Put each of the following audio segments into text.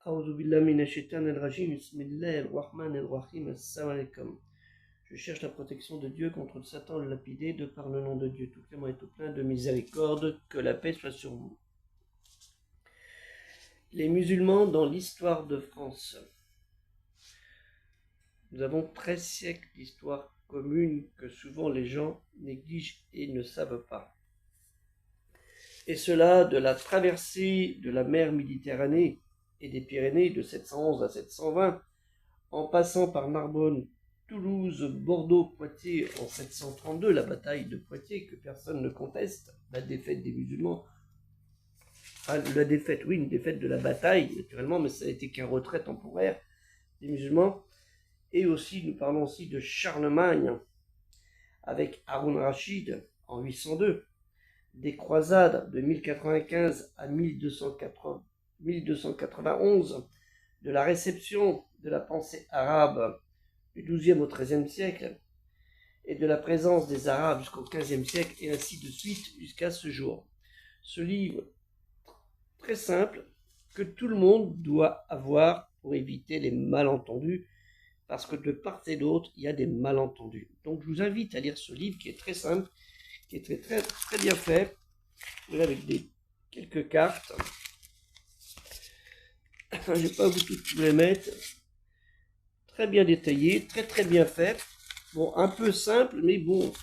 A'udhu billahi minash shaitanir rajim. Bismillahir rahmanir rahim. Assalamu alaikum. Je cherche la protection de Dieu contre le Satan le lapidé, de par le nom de Dieu tout clément et tout plein de miséricorde, que la paix soit sur vous. Les musulmans dans l'histoire de France. Nous avons 13 siècles d'histoire commune que souvent les gens négligent et ne savent pas. Et cela de la traversée de la mer Méditerranée et des Pyrénées de 711 à 720, en passant par Narbonne, Toulouse, Bordeaux, Poitiers en 732, la bataille de Poitiers que personne ne conteste, la défaite des musulmans, la défaite, oui, une défaite de la bataille naturellement, mais ça a été qu'un retrait temporaire des musulmans. Et aussi, nous parlons aussi de Charlemagne avec Haroun Rachid en 802, des croisades de 1095 à 1291, de la réception de la pensée arabe du XIIe au XIIIe siècle, et de la présence des Arabes jusqu'au XVe siècle, et ainsi de suite jusqu'à ce jour. Ce livre très simple que tout le monde doit avoir pour éviter les malentendus, parce que de part et d'autre, il y a des malentendus. Donc je vous invite à lire ce livre qui est très simple, qui est très bien fait, avec quelques cartes. Je ne vais pas vous toutes les mettre. Très bien détaillé, très bien fait. Bon, un peu simple, mais bon,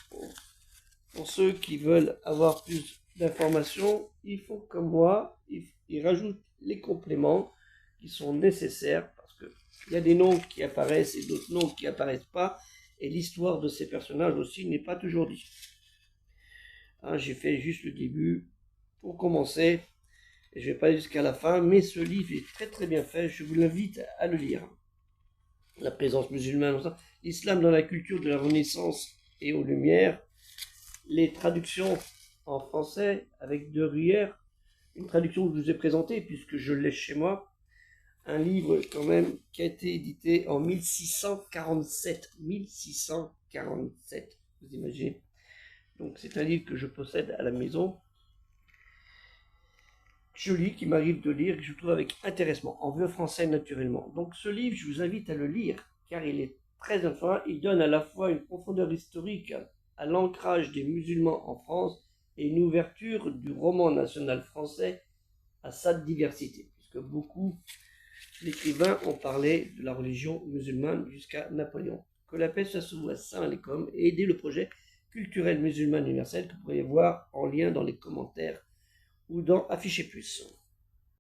pour ceux qui veulent avoir plus d'informations, il faut comme moi, ils rajoutent les compléments qui sont nécessaires, parce que il y a des noms qui apparaissent et d'autres noms qui apparaissent pas, et l'histoire de ces personnages aussi n'est pas toujours dit. Hein, j'ai fait juste le début pour commencer, et je vais pas aller jusqu'à la fin, mais ce livre est très bien fait, je vous invite à le lire. La présence musulmane, l'islam dans la culture de la Renaissance et aux Lumières, les traductions en français avec De Ruyère, une traduction que je vous ai présentée puisque je l'ai chez moi, un livre quand même qui a été édité en 1647, vous imaginez. Donc c'est un livre que je possède à la maison, joli, qui m'arrive de lire, que je trouve avec intéressement, en vieux français naturellement. Donc ce livre, je vous invite à le lire, car il est très intéressant. Il donne à la fois une profondeur historique à l'ancrage des musulmans en France et une ouverture du roman national français à sa diversité, puisque beaucoup d'écrivains ont parlé de la religion musulmane jusqu'à Napoléon. Que la paix soit sur vous, assalamu alaikum, et aider le projet culturel musulman universel que vous pourriez voir en lien dans les commentaires ou dans Afficher Plus.